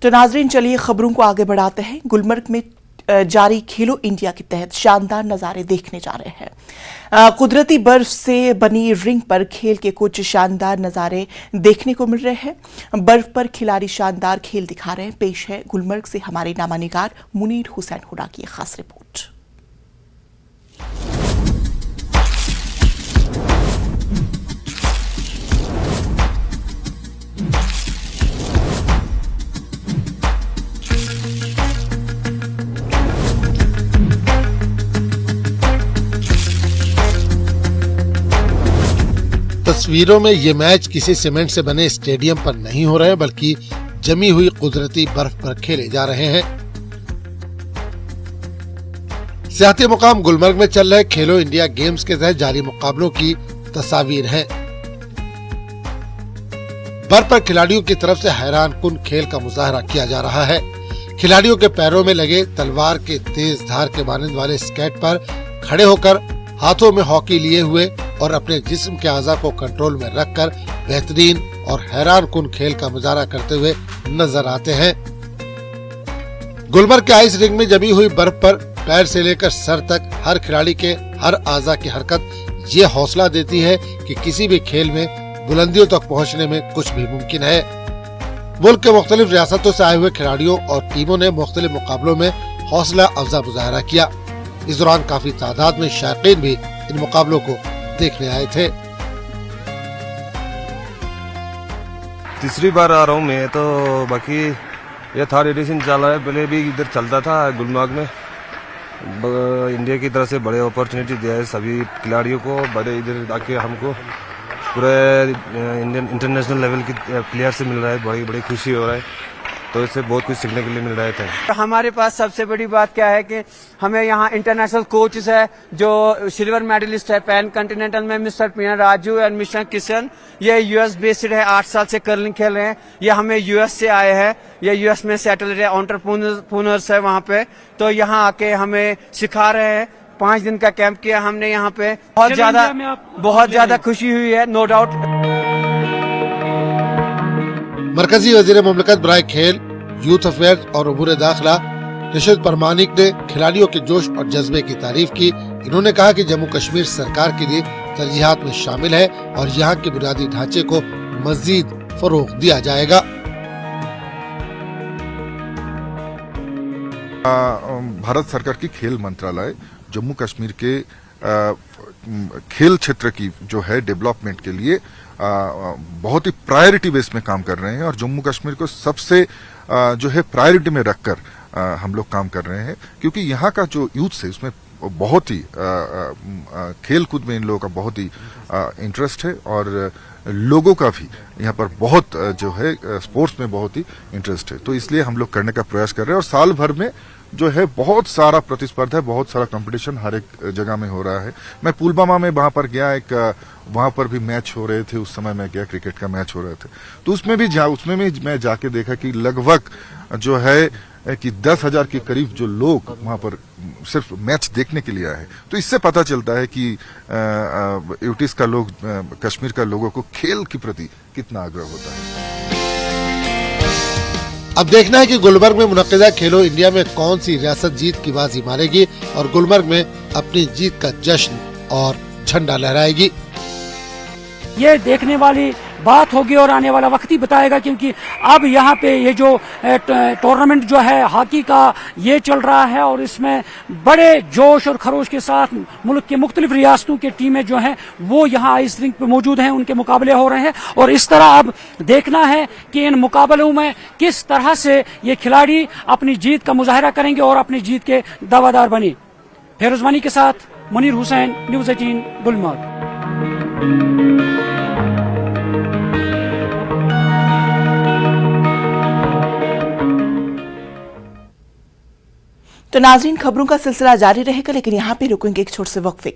तो नाजरीन, चलिए खबरों को आगे बढ़ाते हैं। गुलमर्ग में जारी खेलो इंडिया के तहत शानदार नज़ारे देखने जा रहे हैं। कुदरती बर्फ से बनी रिंग पर खेल के कुछ शानदार नज़ारे देखने को मिल रहे हैं। बर्फ पर खिलाड़ी शानदार खेल दिखा रहे हैं। पेश है गुलमर्ग से हमारे नामानिगार मुनीर हुसैन हुडा की खास रिपोर्ट। तस्वीरों में ये मैच किसी सीमेंट से बने स्टेडियम पर नहीं हो रहे बल्कि जमी हुई कुदरती बर्फ पर खेले जा रहे हैं। सियाहती मुकाम गुलमर्ग में चल रहे खेलो इंडिया गेम्स के तहत जारी मुकाबलों की तस्वीर है। बर्फ पर खिलाड़ियों की तरफ से हैरानकुन खेल का मुजाहरा किया जा रहा है। खिलाड़ियों के पैरों में लगे तलवार के तेज धार के मानंद वाले स्केट पर खड़े होकर हाथों में हॉकी लिए हुए और अपने जिस्म के आज़ा को कंट्रोल में रखकर बेहतरीन और हैरानकुन खेल का मुजाहरा करते हुए नजर आते हैं। गुलमर्ग के आइस रिंग में जमी हुई बर्फ पर पैर से लेकर सर तक हर खिलाड़ी के हर आज़ा की हरकत ये हौसला देती है कि किसी भी खेल में बुलंदियों तक पहुंचने में कुछ भी मुमकिन है। मुल्क के मुख्तलिफ रियासतों से आए हुए खिलाड़ियों और टीमों ने मुख्तलिफ मुकाबलों में हौसला अफजा मुजाहरा किया। इस दौरान काफी तादाद में शायकीन भी इन मुकाबलों को देखने आए थे। तीसरी बार आ रहा हूँ मैं तो, बाकी ये थर्ड एडिशन चल रहा है। पहले भी इधर चलता था गुलमर्ग में। इंडिया की तरफ से बड़े अपॉर्चुनिटी दिया है सभी खिलाड़ियों को। बड़े इधर आके हमको पूरे इंडियन इंटरनेशनल लेवल की प्लेयर से मिल रहा है। बड़ी बड़ी खुशी हो रहा है, तो इससे बहुत कुछ सीखने के लिए मिल रहा था। हमारे पास सबसे बड़ी बात क्या है कि हमें यहाँ इंटरनेशनल कोचेस है जो सिल्वर मेडलिस्ट है पैन कॉन्टिनेंटल में, मिस्टर पीना राजू एंड मिस्टर किशन। ये यूएस बेस्ड है, 8 साल से कर्लिंग खेल रहे हैं। ये हमें यूएस से आए हैं, ये यूएस में सेटल है, एंटरप्रेन्योर्स है वहाँ पे। तो यहाँ आके हमें सिखा रहे हैं। 5 दिन का कैंप किया हमने यहाँ पे। बहुत ज्यादा खुशी हुई है, नो डाउट। मरकजी वजीर मुमलिकत बराए खेल, यूथ अफेयर्स और अमूर दाखिला रशीद परमानिक ने खिलाड़ियों के जोश और जज्बे की तारीफ की। इन्होंने कहा कि जम्मू कश्मीर सरकार के लिए तरजीहात में शामिल है और यहाँ के बुनियादी ढांचे को मजीद फरोग दिया जाएगा। भारत सरकार की खेल मंत्रालय जम्मू कश्मीर के खेल क्षेत्र की जो है डेवलपमेंट के लिए बहुत ही प्रायोरिटी बेस में काम कर रहे हैं और जम्मू कश्मीर को सबसे जो है प्रायोरिटी में रखकर हम लोग काम कर रहे हैं, क्योंकि यहाँ का जो यूथ है उसमें बहुत ही खेल कूद में इन लोगों का बहुत ही इंटरेस्ट है और लोगों का भी यहाँ पर बहुत जो है स्पोर्ट्स में बहुत ही इंटरेस्ट है। तो इसलिए हम लोग करने का प्रयास कर रहे हैं और साल भर में जो है बहुत सारा प्रतिस्पर्धा है, बहुत सारा कंपटीशन हर एक जगह में हो रहा है। मैं पुलवामा में वहां पर गया, वहां पर भी मैच हो रहे थे। उस समय मैं गया, क्रिकेट का मैच हो रहे थे, तो उसमें भी मैं जाके देखा कि लगभग जो है कि 10,000 के करीब जो लोग वहां पर सिर्फ मैच देखने के लिए आए। तो इससे पता चलता है कि यूटीज का लोग, कश्मीर का लोगों को खेल के प्रति कितना आग्रह होता है। अब देखना है कि गुलमर्ग में मुनक्किदा खेलो इंडिया में कौन सी रियासत जीत की बाजी मारेगी और गुलमर्ग में अपनी जीत का जश्न और झंडा लहराएगी। ये देखने वाली बात होगी और आने वाला वक्त ही बताएगा, क्योंकि अब यहाँ पे ये जो टूर्नामेंट जो है हॉकी का ये चल रहा है और इसमें बड़े जोश और खरोश के साथ मुल्क के मुख्तलिफ रियासतों की टीमें जो हैं वो यहाँ आइस रिंक पे मौजूद हैं, उनके मुकाबले हो रहे हैं। और इस तरह अब देखना है कि इन मुकाबलों में किस तरह से ये खिलाड़ी अपनी जीत का मुजाहरा करेंगे और अपनी जीत के दावादार बने। फेरोजमानी के साथ मुनीर हुसैन, न्यूज़ 18 गुलमर्ग। तो नाज़रीन, खबरों का सिलसिला जारी रहेगा, लेकिन यहाँ पे रुकेंगे एक छोटे से वक्फे